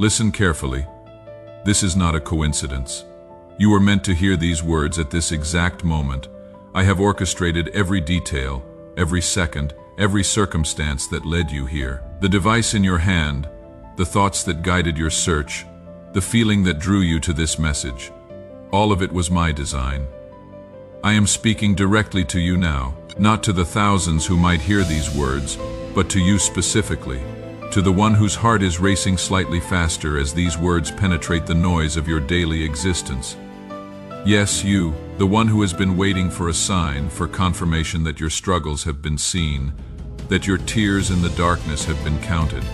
Listen carefully. This is not a coincidence. You were meant to hear these words at this exact moment. I have orchestrated every detail, every second, every circumstance that led you here. The device in your hand, the thoughts that guided your search, the feeling that drew you to this message. All of it was my design. I am speaking directly to you now, not to the thousands who might hear these words, but to you specifically, to the one whose heart is racing slightly faster as these words penetrate the noise of your daily existence. Yes, you, the one who has been waiting for a sign, for confirmation that your struggles have been seen, that your tears in the darkness have been counted.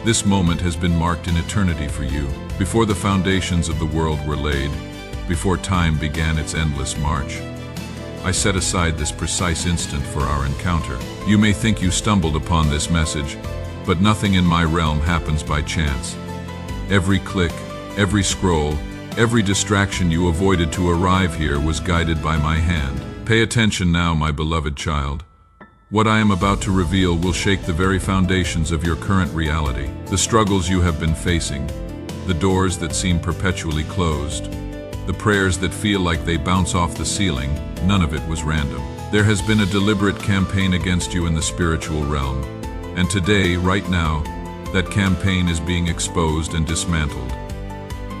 This moment has been marked in eternity for you, before the foundations of the world were laid, before time began its endless march. I set aside this precise instant for our encounter. You may think you stumbled upon this message, but nothing in my realm happens by chance. Every click, every scroll, every distraction you avoided to arrive here was guided by my hand. Pay attention now, my beloved child. What I am about to reveal will shake the very foundations of your current reality. The struggles you have been facing, the doors that seem perpetually closed, the prayers that feel like they bounce off the ceiling, none of it was random. There has been a deliberate campaign against you in the spiritual realm, and today, right now, that campaign is being exposed and dismantled.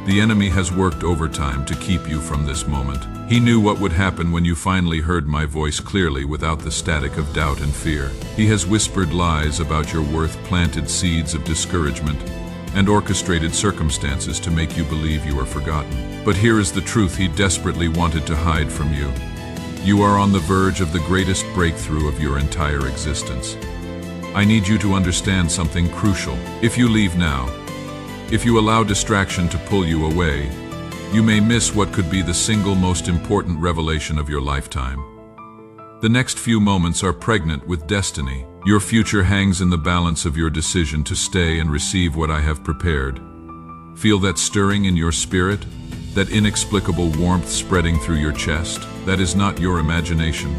The enemy has worked overtime to keep you from this moment. He knew what would happen when you finally heard my voice clearly without the static of doubt and fear. He has whispered lies about your worth, planted seeds of discouragement, and orchestrated circumstances to make you believe you are forgotten. But here is the truth he desperately wanted to hide from you. You are on the verge of the greatest breakthrough of your entire existence. I need you to understand something crucial. If you leave now, if you allow distraction to pull you away, you may miss what could be the single most important revelation of your lifetime. The next few moments are pregnant with destiny. Your future hangs in the balance of your decision to stay and receive what I have prepared. Feel that stirring in your spirit, that inexplicable warmth spreading through your chest. That is not your imagination.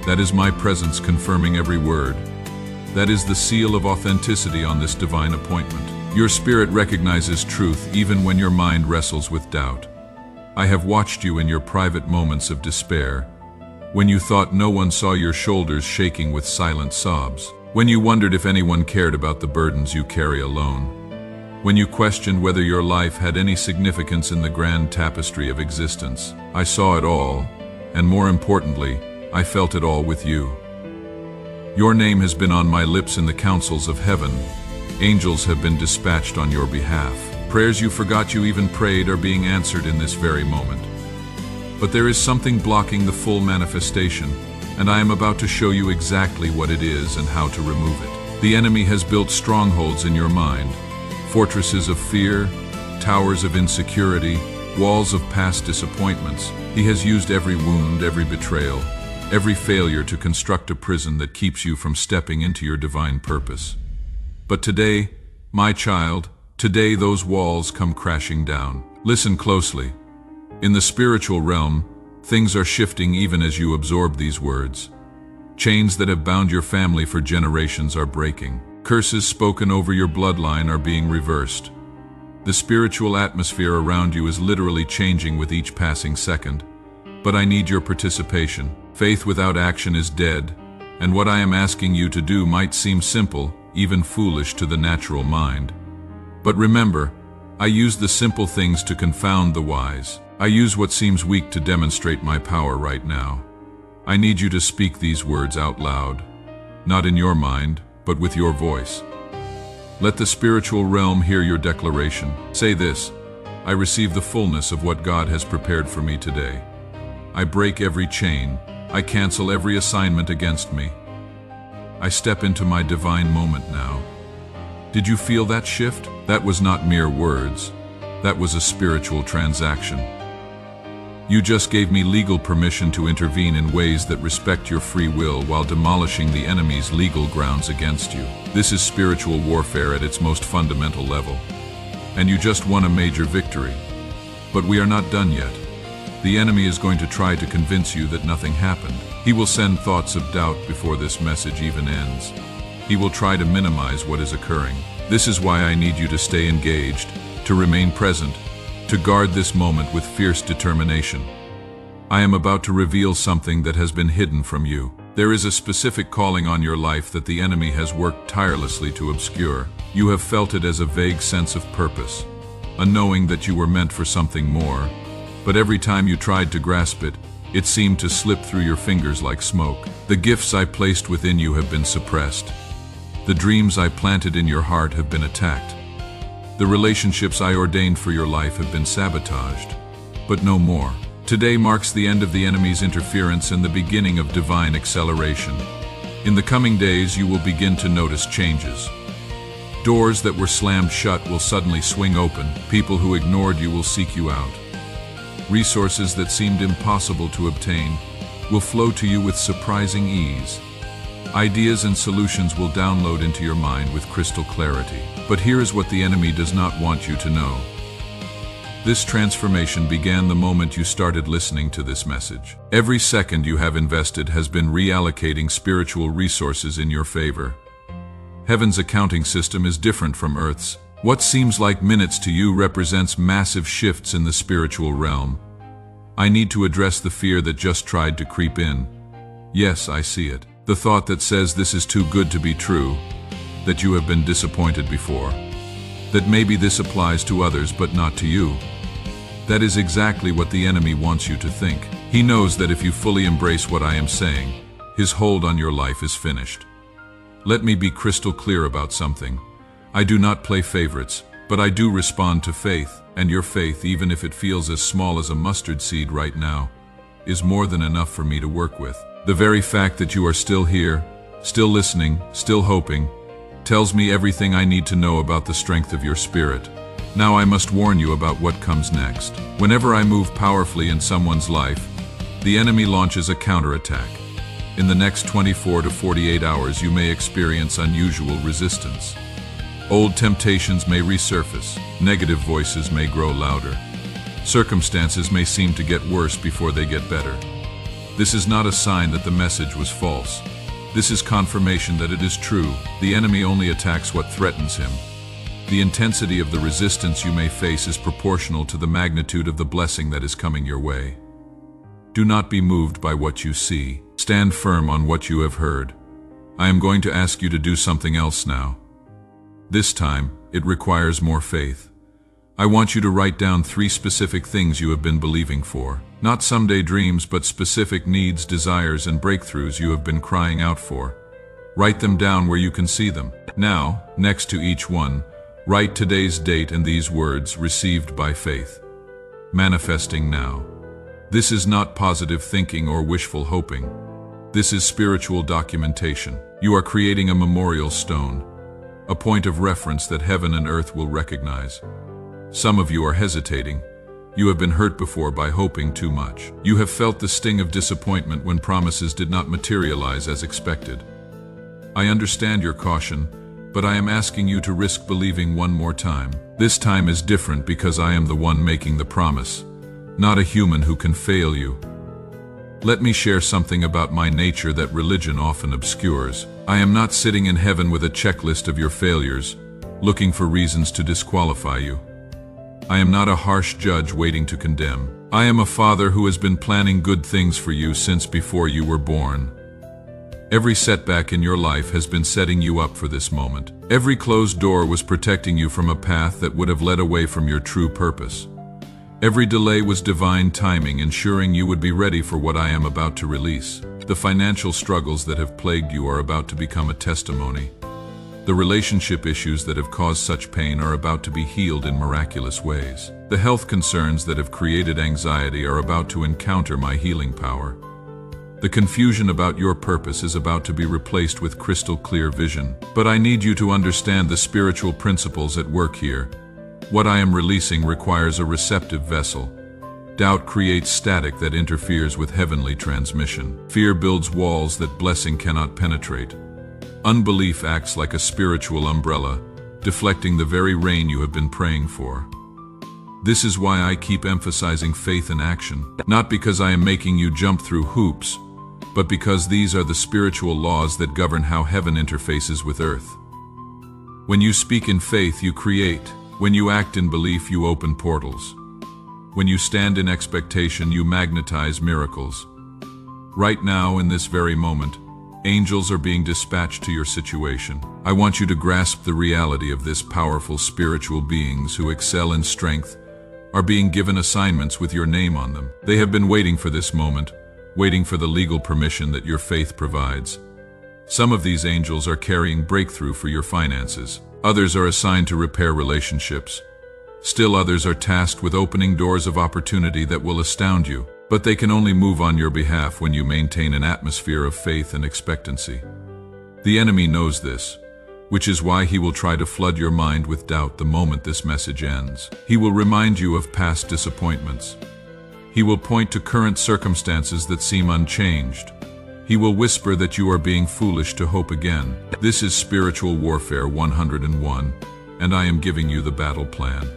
That is my presence confirming every word. That is the seal of authenticity on this divine appointment. Your spirit recognizes truth even when your mind wrestles with doubt. I have watched you in your private moments of despair, when you thought no one saw your shoulders shaking with silent sobs, when you wondered if anyone cared about the burdens you carry alone, when you questioned whether your life had any significance in the grand tapestry of existence. I saw it all, and more importantly, I felt it all with you. Your name has been on my lips in the councils of heaven. Angels have been dispatched on your behalf. Prayers you forgot you even prayed are being answered in this very moment. But there is something blocking the full manifestation, and I am about to show you exactly what it is and how to remove it. The enemy has built strongholds in your mind, fortresses of fear, towers of insecurity, walls of past disappointments. He has used every wound, every betrayal, every failure to construct a prison that keeps you from stepping into your divine purpose. But today, my child, today those walls come crashing down. Listen closely. In the spiritual realm, things are shifting even as you absorb these words. Chains that have bound your family for generations are breaking. Curses spoken over your bloodline are being reversed. The spiritual atmosphere around you is literally changing with each passing second. But I need your participation. Faith without action is dead, and what I am asking you to do might seem simple, even foolish to the natural mind. But remember, I use the simple things to confound the wise. I use what seems weak to demonstrate my power right now. I need you to speak these words out loud, not in your mind, but with your voice. Let the spiritual realm hear your declaration. Say this: I receive the fullness of what God has prepared for me today. I break every chain. I cancel every assignment against me. I step into my divine moment now. Did you feel that shift? That was not mere words. That was a spiritual transaction. You just gave me legal permission to intervene in ways that respect your free will while demolishing the enemy's legal grounds against you. This is spiritual warfare at its most fundamental level. And you just won a major victory. But we are not done yet. The enemy is going to try to convince you that nothing happened. He will send thoughts of doubt before this message even ends. He will try to minimize what is occurring. This is why I need you to stay engaged, to remain present, to guard this moment with fierce determination. I am about to reveal something that has been hidden from you. There is a specific calling on your life that the enemy has worked tirelessly to obscure. You have felt it as a vague sense of purpose, a knowing that you were meant for something more, but every time you tried to grasp it, it seemed to slip through your fingers like smoke. The gifts I placed within you have been suppressed. The dreams I planted in your heart have been attacked. The relationships I ordained for your life have been sabotaged, but no more. Today marks the end of the enemy's interference and the beginning of divine acceleration. In the coming days, you will begin to notice changes. Doors that were slammed shut will suddenly swing open. People who ignored you will seek you out. Resources that seemed impossible to obtain will flow to you with surprising ease. Ideas and solutions will download into your mind with crystal clarity. But here is what the enemy does not want you to know. This transformation began the moment you started listening to this message. Every second you have invested has been reallocating spiritual resources in your favor. Heaven's accounting system is different from Earth's. What seems like minutes to you represents massive shifts in the spiritual realm. I need to address the fear that just tried to creep in. Yes, I see it. The thought that says this is too good to be true, that you have been disappointed before, that maybe this applies to others but not to you. That is exactly what the enemy wants you to think. He knows that if you fully embrace what I am saying, his hold on your life is finished. Let me be crystal clear about something. I do not play favorites, but I do respond to faith, and your faith, even if it feels as small as a mustard seed right now, is more than enough for me to work with. The very fact that you are still here, still listening, still hoping, tells me everything I need to know about the strength of your spirit. Now I must warn you about what comes next. Whenever I move powerfully in someone's life, the enemy launches a counterattack. In the next 24 to 48 hours, you may experience unusual resistance. Old temptations may resurface, negative voices may grow louder. Circumstances may seem to get worse before they get better. This is not a sign that the message was false. This is confirmation that it is true. The enemy only attacks what threatens him. The intensity of the resistance you may face is proportional to the magnitude of the blessing that is coming your way. Do not be moved by what you see. Stand firm on what you have heard. I am going to ask you to do something else now. This time, it requires more faith. I want you to write down 3 specific things you have been believing for. Not someday dreams, but specific needs, desires, and breakthroughs you have been crying out for. Write them down where you can see them. Now, next to each one, write today's date and these words, received by faith. Manifesting now. This is not positive thinking or wishful hoping. This is spiritual documentation. You are creating a memorial stone, a point of reference that heaven and earth will recognize. Some of you are hesitating. You have been hurt before by hoping too much. You have felt the sting of disappointment when promises did not materialize as expected. I understand your caution, but I am asking you to risk believing one more time. This time is different because I am the one making the promise, not a human who can fail you. Let me share something about my nature that religion often obscures. I am not sitting in heaven with a checklist of your failures, looking for reasons to disqualify you. I am not a harsh judge waiting to condemn. I am a father who has been planning good things for you since before you were born. Every setback in your life has been setting you up for this moment. Every closed door was protecting you from a path that would have led away from your true purpose. Every delay was divine timing, ensuring you would be ready for what I am about to release. The financial struggles that have plagued you are about to become a testimony. The relationship issues that have caused such pain are about to be healed in miraculous ways. The health concerns that have created anxiety are about to encounter my healing power. The confusion about your purpose is about to be replaced with crystal clear vision. But I need you to understand the spiritual principles at work here. What I am releasing requires a receptive vessel. Doubt creates static that interferes with heavenly transmission. Fear builds walls that blessing cannot penetrate. Unbelief acts like a spiritual umbrella, deflecting the very rain you have been praying for. This is why I keep emphasizing faith and action, not because I am making you jump through hoops, but because these are the spiritual laws that govern how heaven interfaces with earth. When you speak in faith, you create. When you act in belief, you open portals. When you stand in expectation, you magnetize miracles. Right now, in this very moment, angels are being dispatched to your situation. I want you to grasp the reality of this. Powerful spiritual beings who excel in strength are being given assignments with your name on them. They have been waiting for this moment, waiting for the legal permission that your faith provides. Some of these angels are carrying breakthrough for your finances. Others are assigned to repair relationships. Still others are tasked with opening doors of opportunity that will astound you. But they can only move on your behalf when you maintain an atmosphere of faith and expectancy. The enemy knows this, which is why he will try to flood your mind with doubt the moment this message ends. He will remind you of past disappointments. He will point to current circumstances that seem unchanged. He will whisper that you are being foolish to hope again. This is Spiritual Warfare 101, and I am giving you the battle plan.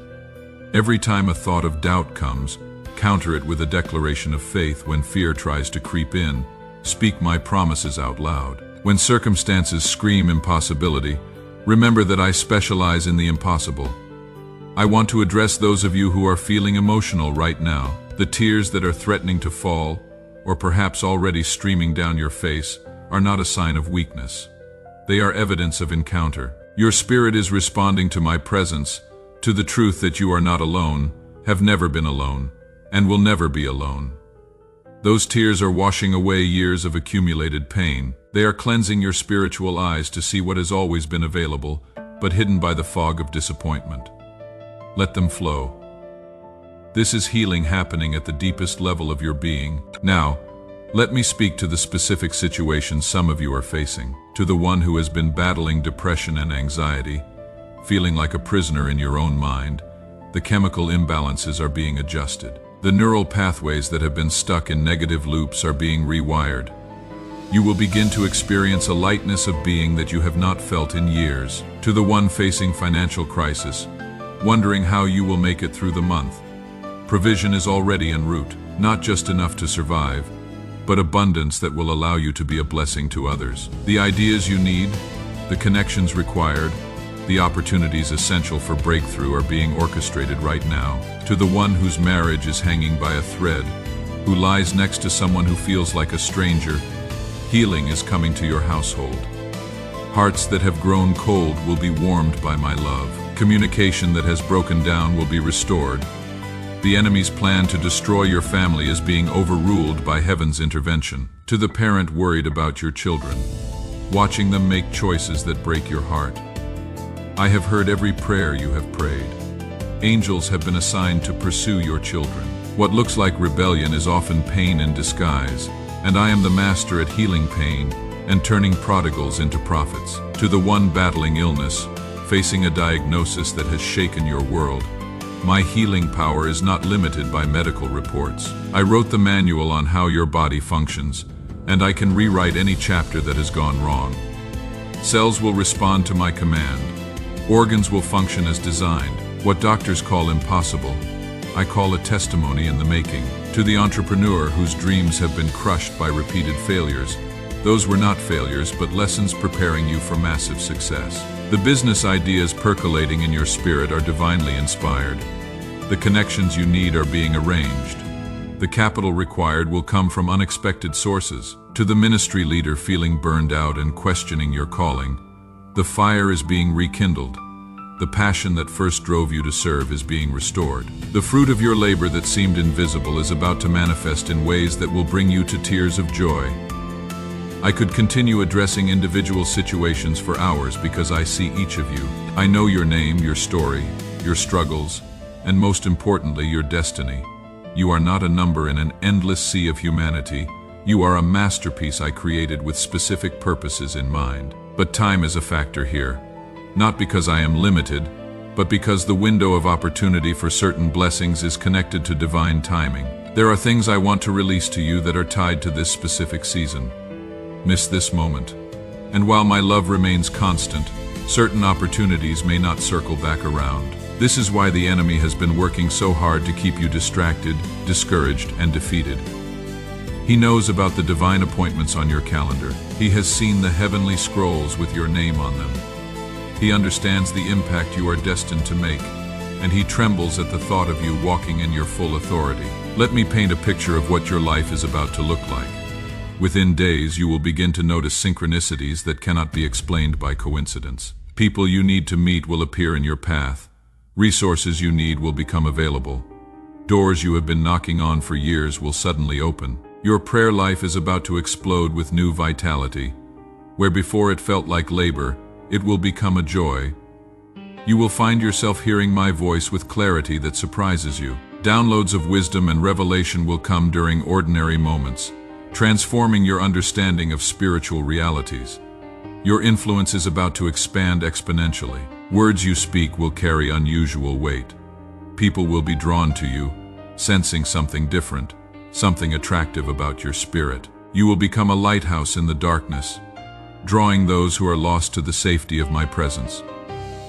Every time a thought of doubt comes, counter it with a declaration of faith. When fear tries to creep in, speak my promises out loud. When circumstances scream impossibility, remember that I specialize in the impossible. I want to address those of you who are feeling emotional right now. The tears that are threatening to fall, or perhaps already streaming down your face, are not a sign of weakness. They are evidence of encounter. Your spirit is responding to my presence, to the truth that you are not alone, have never been alone, and will never be alone. Those tears are washing away years of accumulated pain. They are cleansing your spiritual eyes to see what has always been available, but hidden by the fog of disappointment. Let them flow. This is healing happening at the deepest level of your being. Now, let me speak to the specific situations some of you are facing. To the one who has been battling depression and anxiety, feeling like a prisoner in your own mind, the chemical imbalances are being adjusted. The neural pathways that have been stuck in negative loops are being rewired. You will begin to experience a lightness of being that you have not felt in years. To the one facing financial crisis, wondering how you will make it through the month, provision is already en route, not just enough to survive, but abundance that will allow you to be a blessing to others. The ideas you need, the connections required, the opportunities essential for breakthrough are being orchestrated right now. To the one whose marriage is hanging by a thread, who lies next to someone who feels like a stranger, healing is coming to your household. Hearts that have grown cold will be warmed by my love. Communication that has broken down will be restored. The enemy's plan to destroy your family is being overruled by heaven's intervention. To the parent worried about your children, watching them make choices that break your heart, I have heard every prayer you have prayed. Angels have been assigned to pursue your children. What looks like rebellion is often pain in disguise, and I am the master at healing pain and turning prodigals into prophets. To the one battling illness, facing a diagnosis that has shaken your world, my healing power is not limited by medical reports. I wrote the manual on how your body functions, and I can rewrite any chapter that has gone wrong. Cells will respond to my command. Organs will function as designed. What doctors call impossible, I call a testimony in the making. To the entrepreneur whose dreams have been crushed by repeated failures, those were not failures but lessons preparing you for massive success. The business ideas percolating in your spirit are divinely inspired. The connections you need are being arranged. The capital required will come from unexpected sources. To the ministry leader feeling burned out and questioning your calling, the fire is being rekindled. The passion that first drove you to serve is being restored. The fruit of your labor that seemed invisible is about to manifest in ways that will bring you to tears of joy. I could continue addressing individual situations for hours because I see each of you. I know your name, your story, your struggles, and most importantly, your destiny. You are not a number in an endless sea of humanity. You are a masterpiece I created with specific purposes in mind. But time is a factor here. Not because I am limited, but because the window of opportunity for certain blessings is connected to divine timing. There are things I want to release to you that are tied to this specific season. Miss this moment. And while my love remains constant, certain opportunities may not circle back around. This is why the enemy has been working so hard to keep you distracted, discouraged, and defeated. He knows about the divine appointments on your calendar. He has seen the heavenly scrolls with your name on them. He understands the impact you are destined to make, and he trembles at the thought of you walking in your full authority. Let me paint a picture of what your life is about to look like. Within days, you will begin to notice synchronicities that cannot be explained by coincidence. People you need to meet will appear in your path. Resources you need will become available. Doors you have been knocking on for years will suddenly open. Your prayer life is about to explode with new vitality. Where before it felt like labor, it will become a joy. You will find yourself hearing my voice with clarity that surprises you. Downloads of wisdom and revelation will come during ordinary moments, transforming your understanding of spiritual realities. Your influence is about to expand exponentially. Words you speak will carry unusual weight. People will be drawn to you, sensing something different, something attractive about your spirit. You will become a lighthouse in the darkness, drawing those who are lost to the safety of my presence.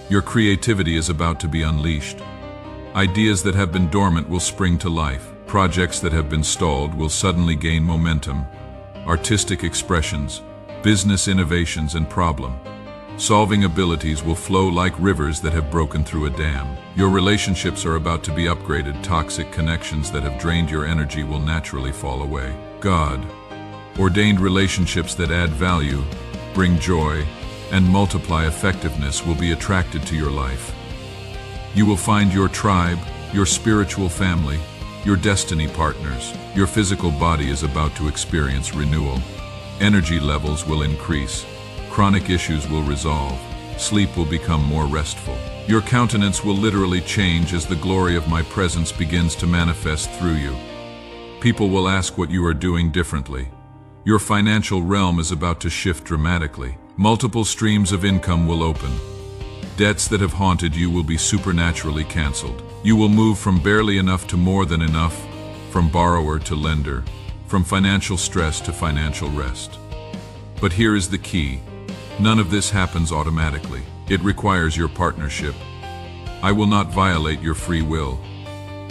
Your creativity is about to be unleashed. Ideas that have been dormant will spring to life. Projects that have been stalled will suddenly gain momentum. Artistic expressions, business innovations, and problem-solving abilities will flow like rivers that have broken through a dam. Your relationships are about to be upgraded. Toxic connections that have drained your energy will naturally fall away. God-ordained relationships that add value, bring joy, and multiply effectiveness will be attracted to your life. You will find your tribe, your spiritual family, your destiny partners. Your physical body is about to experience renewal. Energy levels will increase. Chronic issues will resolve. Sleep will become more restful. Your countenance will literally change as the glory of my presence begins to manifest through you. People will ask what you are doing differently. Your financial realm is about to shift dramatically. Multiple streams of income will open. Debts that have haunted you will be supernaturally canceled. You will move from barely enough to more than enough, from borrower to lender, from financial stress to financial rest. But here is the key. None of this happens automatically. It requires your partnership. I will not violate your free will.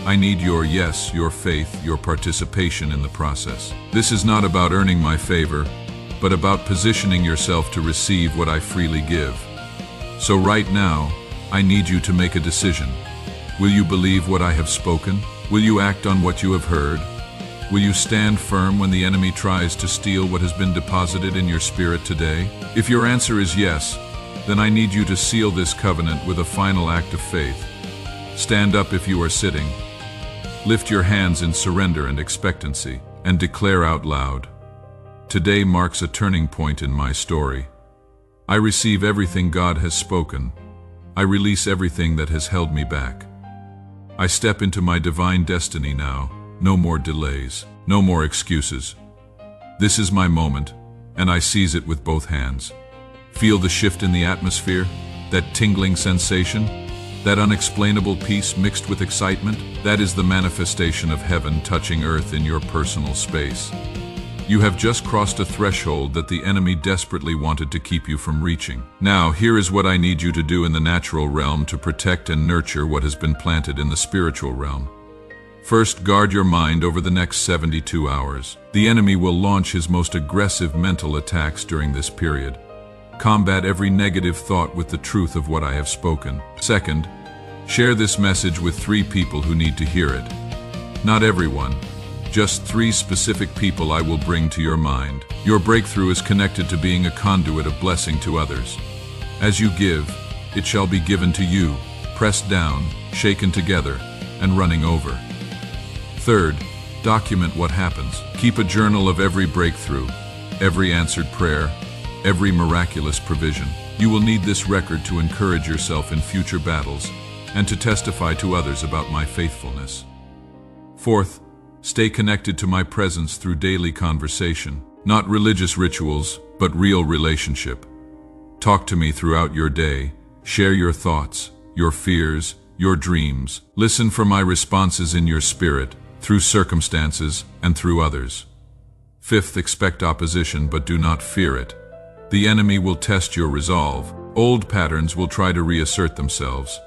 I need your yes, your faith, your participation in the process. This is not about earning my favor, but about positioning yourself to receive what I freely give. So right now, I need you to make a decision. Will you believe what I have spoken? Will you act on what you have heard? Will you stand firm when the enemy tries to steal what has been deposited in your spirit today? If your answer is yes, then I need you to seal this covenant with a final act of faith. Stand up if you are sitting. Lift your hands in surrender and expectancy, and declare out loud. Today marks a turning point in my story. I receive everything God has spoken. I release everything that has held me back. I step into my divine destiny now. No more delays, no more excuses. This is my moment, and I seize it with both hands. Feel the shift in the atmosphere, that tingling sensation, that unexplainable peace mixed with excitement. That is the manifestation of heaven touching earth in your personal space. You have just crossed a threshold that the enemy desperately wanted to keep you from reaching. Now, here is what I need you to do in the natural realm to protect and nurture what has been planted in the spiritual realm. First, guard your mind over the next 72 hours. The enemy will launch his most aggressive mental attacks during this period. Combat every negative thought with the truth of what I have spoken. Second, share this message with 3 people who need to hear it. Not everyone. Just 3 specific people I will bring to your mind. Your breakthrough is connected to being a conduit of blessing to others. As you give, it shall be given to you, pressed down, shaken together, and running over. Third, document what happens. Keep a journal of every breakthrough, every answered prayer, every miraculous provision. You will need this record to encourage yourself in future battles and to testify to others about my faithfulness. Fourth, stay connected to my presence through daily conversation, not religious rituals, but real relationship. Talk to me throughout your day. Share your thoughts, your fears, your dreams. Listen for my responses in your spirit, through circumstances and through others. Fifth, expect opposition, but do not fear it. The enemy will test your resolve. Old patterns will try to reassert themselves.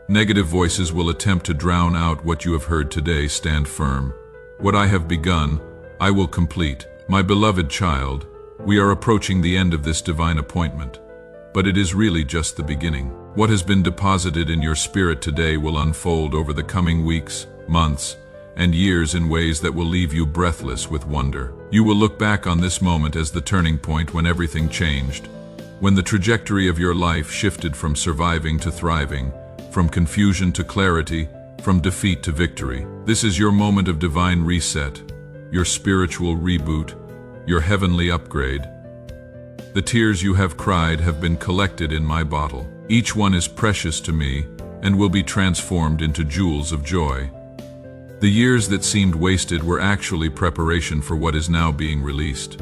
Negative voices will attempt to drown out what you have heard today. Stand firm. What I have begun, I will complete. My beloved child, we are approaching the end of this divine appointment. but it is really just the beginning. What has been deposited in your spirit today will unfold over the coming weeks, months, and years in ways that will leave you breathless with wonder. You will look back on this moment as the turning point when everything changed, when the trajectory of your life shifted from surviving to thriving, from confusion to clarity, from defeat to victory. This is your moment of divine reset, your spiritual reboot, your heavenly upgrade. The tears you have cried have been collected in my bottle. Each one is precious to me and will be transformed into jewels of joy. The years that seemed wasted were actually preparation for what is now being released.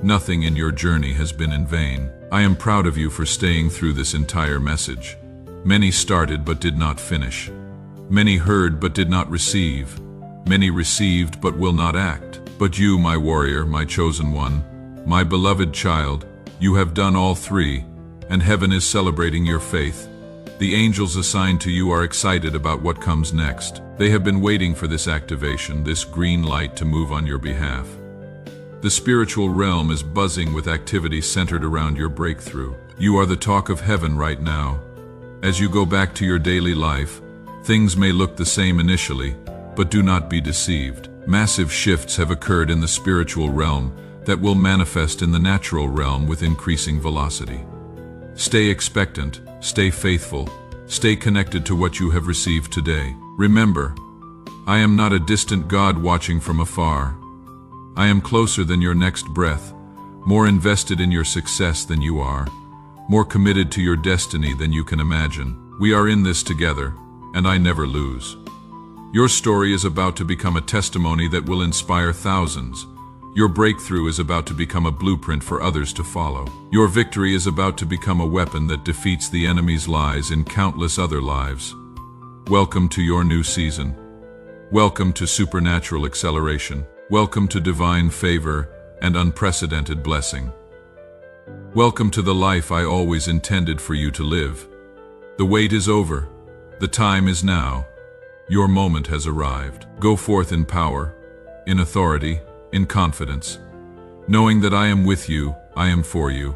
Nothing in your journey has been in vain. I am proud of you for staying through this entire message. Many started but did not finish. Many heard but did not receive. Many received but will not act. But you, my warrior, my chosen one, my beloved child, you have done all three, and heaven is celebrating your faith. The angels assigned to you are excited about what comes next. They have been waiting for this activation, this green light to move on your behalf. The spiritual realm is buzzing with activity centered around your breakthrough. You are the talk of heaven right now. As you go back to your daily life, things may look the same initially, but do not be deceived. Massive shifts have occurred in the spiritual realm that will manifest in the natural realm with increasing velocity. Stay expectant, stay faithful, stay connected to what you have received today. Remember, I am not a distant God watching from afar. I am closer than your next breath, more invested in your success than you are, more committed to your destiny than you can imagine. We are in this together, and I never lose. Your story is about to become a testimony that will inspire thousands. Your breakthrough is about to become a blueprint for others to follow. Your victory is about to become a weapon that defeats the enemy's lies in countless other lives. Welcome to your new season. Welcome to supernatural acceleration. Welcome to divine favor and unprecedented blessing. Welcome to the life I always intended for you to live. The wait is over. The time is now. Your moment has arrived. Go forth in power, in authority, in confidence, knowing that I am with you, I am for you,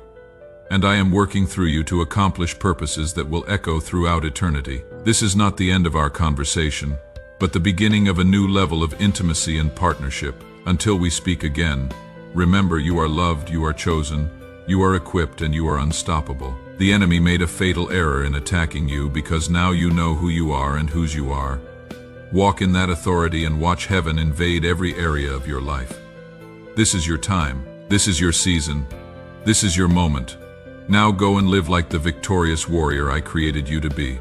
and I am working through you to accomplish purposes that will echo throughout eternity. This is not the end of our conversation, but the beginning of a new level of intimacy and partnership. Until we speak again, remember, you are loved, you are chosen, you are equipped, and you are unstoppable. The enemy made a fatal error in attacking you because now you know who you are and whose you are. Walk in that authority and watch heaven invade every area of your life. This is your time. This is your season. This is your moment. Now go and live like the victorious warrior I created you to be.